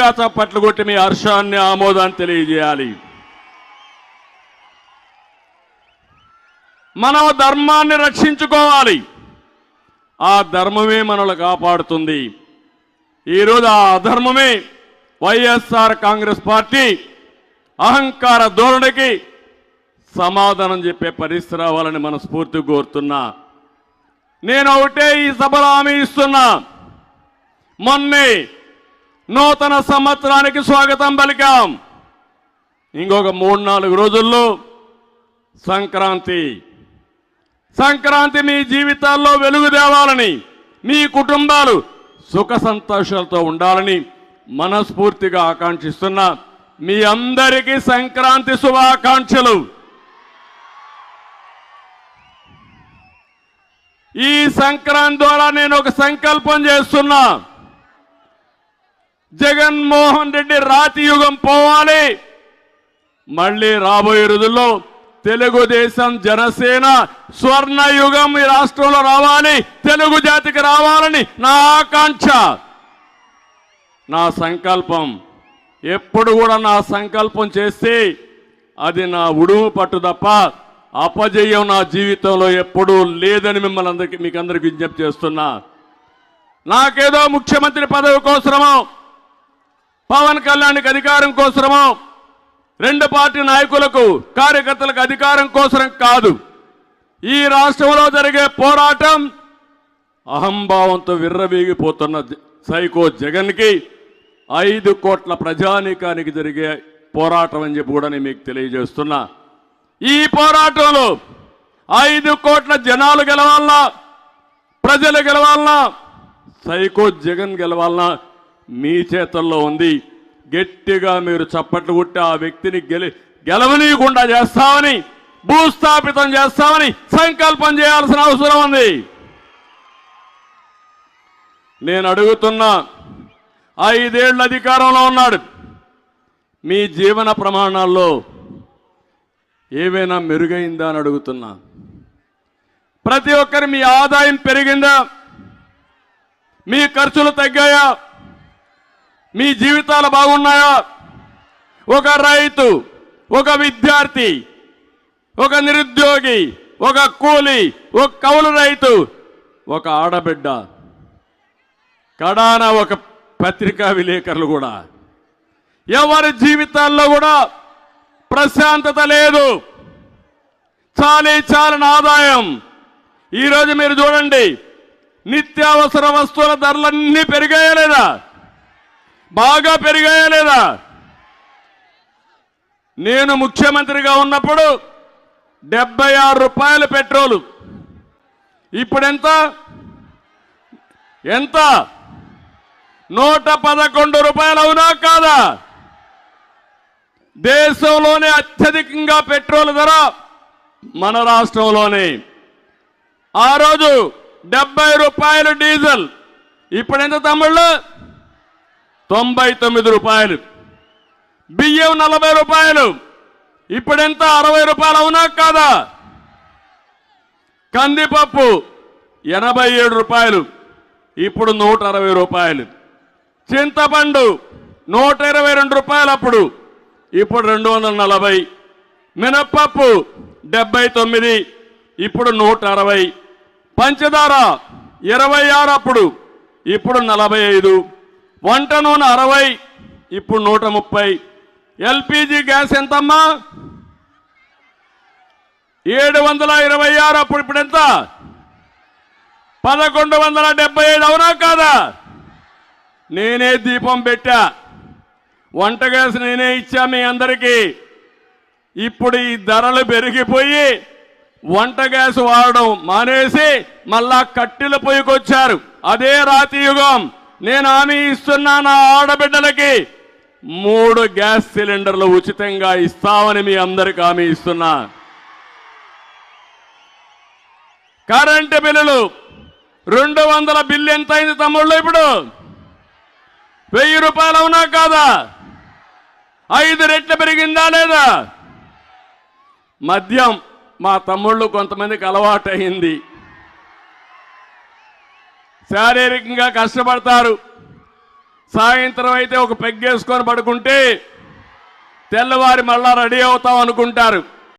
గట్టిగా చప్పట్లు కొట్టి మీ హర్షాన్ని ఆమోదాన్ని తెలియజేయాలి. మనం ధర్మాన్ని రక్షించుకోవాలి. ఆ ధర్మమే మనల్ని కాపాడుతుంది. ఈరోజు ఆ అధర్మమే వైఎస్ఆర్ కాంగ్రెస్ పార్టీ అహంకార ధోరణికి సమాధానం చెప్పే పరిస్థితి రావాలని మనస్ఫూర్తిగా కోరుతున్నా. నేను ఒకటే ఈ సభలో హామీ ఇస్తున్నా. మొన్నే నూతన సంవత్సరానికి స్వాగతం పలికాం. ఇంకొక 3-4 రోజుల్లో సంక్రాంతి మీ జీవితాల్లో వెలుగు తేవాలని, మీ కుటుంబాలు సుఖ సంతోషాలతో ఉండాలని మనస్ఫూర్తిగా ఆకాంక్షిస్తున్నా. మీ అందరికీ సంక్రాంతి శుభాకాంక్షలు. ఈ సంక్రాంతి ద్వారా నేను ఒక సంకల్పం చేస్తున్నా. జగన్మోహన్ రెడ్డి రాతి యుగం పోవాలి. మళ్ళీ రాబోయే రోజుల్లో తెలుగుదేశం జనసేన స్వర్ణ యుగం ఈ రాష్ట్రంలో రావాలి, తెలుగు జాతికి రావాలని నా ఆకాంక్ష, నా సంకల్పం. ఎప్పుడు కూడా నా సంకల్పం చేస్తే అది నా ఉడుము పట్టు తప్ప అపజయం నా జీవితంలో ఎప్పుడూ లేదని మీకు అందరికీ విజ్ఞప్తి చేస్తున్నా. నాకేదో ముఖ్యమంత్రి పదవి కోసమో, పవన్ కళ్యాణ్కి అధికారం కోసమో, 2 పార్టీ నాయకులకు కార్యకర్తలకు అధికారం కోసం కాదు. ఈ రాష్ట్రంలో జరిగే పోరాటం అహంభావంతో విర్రవీగిపోతున్న సైకో జగన్కి 5 కోట్ల ప్రజానీకానికి జరిగే పోరాటం అని చెప్పి కూడా నేను మీకు తెలియజేస్తున్నా. ఈ పోరాటంలో 5 కోట్ల జనాలు గెలవాలన్నా, ప్రజలు గెలవాలన్నా, సైకో జగన్ గెలవాలన్నా మీ చేతుల్లో ఉంది. గట్టిగా మీరు చప్పట్లు కొట్టి ఆ వ్యక్తిని గెలవనీయకుండా చేస్తామని, భూస్థాపితం చేస్తామని సంకల్పం చేయాల్సిన అవసరం ఉంది. నేను అడుగుతున్నా, 5 ఏళ్ల అధికారంలో ఉన్నాడు. మీ జీవన ప్రమాణాల్లో ఏవైనా మెరుగైందా అని అడుగుతున్నా. ప్రతి ఒక్కరి మీ ఆదాయం పెరిగిందా? మీ ఖర్చులు తగ్గాయా? మీ జీవితాలు బాగున్నాయా? ఒక రైతు, ఒక విద్యార్థి, ఒక నిరుద్యోగి, ఒక కూలి, ఒక కౌలు రైతు, ఒక ఆడబిడ్డ, కడాన ఒక పత్రికా విలేకరులు కూడా, ఎవరి జీవితాల్లో కూడా ప్రశాంతత లేదు. చాలని ఆదాయం. ఈరోజు మీరు చూడండి, నిత్యావసర వస్తువుల ధరలన్నీ పెరిగాయా లేదా? బాగా పెరిగాయా లేదా? నేను ముఖ్యమంత్రిగా ఉన్నప్పుడు 76 రూపాయలు పెట్రోలు. ఇప్పుడెంత? 111 రూపాయలు. అవునా కాదా? దేశంలోనే అత్యధికంగా పెట్రోల్ ధర మన రాష్ట్రంలోనే. ఆ రోజు 70 రూపాయలు డీజిల్. ఇప్పుడెంత తమ్ముళ్ళు? 99 రూపాయలు. బియ్యం 40 రూపాయలు. ఇప్పుడెంత? 60 రూపాయలు. అవునా కాదా? కందిపప్పు 87 రూపాయలు. ఇప్పుడు 160 రూపాయలు. చింతపండు 122 రూపాయలు అప్పుడు, ఇప్పుడు 240. మినప్పప్పు 79, ఇప్పుడు 160. పంచదార 26 అప్పుడు, ఇప్పుడు 45. వంట నూనె 60, ఇప్పుడు 130. ఎల్పిజి గ్యాస్ ఎంతమ్మా? 726 అప్పుడు, ఇప్పుడు ఎంత? 1175. అవునా కాదా? నేనే దీపం పెట్టా, వంట గ్యాస్ నేనే ఇచ్చా మీ అందరికీ. ఇప్పుడు ఈ ధరలు పెరిగిపోయి వంట గ్యాస్ వాడడం మానేసి మళ్ళా కట్టెల పొయ్యికొచ్చారు. అదే రాతి యుగం. నేను హామీ ఇస్తున్నా, నా ఆడబిడ్డలకి 3 గ్యాస్ సిలిండర్లు ఉచితంగా ఇస్తామని మీ అందరికి హామీ ఇస్తున్నా. కరెంటు బిల్లులు 200 బిల్లు ఎంత అయింది తమ్ముళ్ళు? ఇప్పుడు 1000 రూపాయలు. అవునా కాదా? 5 రెట్లు పెరిగిందా లేదా? మద్యం మా తమ్ముళ్ళు కొంతమందికి అలవాటు అయింది. శారీరకంగా కష్టపడతారు, సాయంత్రం అయితే ఒక పెగ్గేసుకొని పడుకుంటే తెల్లవారి మళ్ళా రెడీ అవుతాం అనుకుంటారు.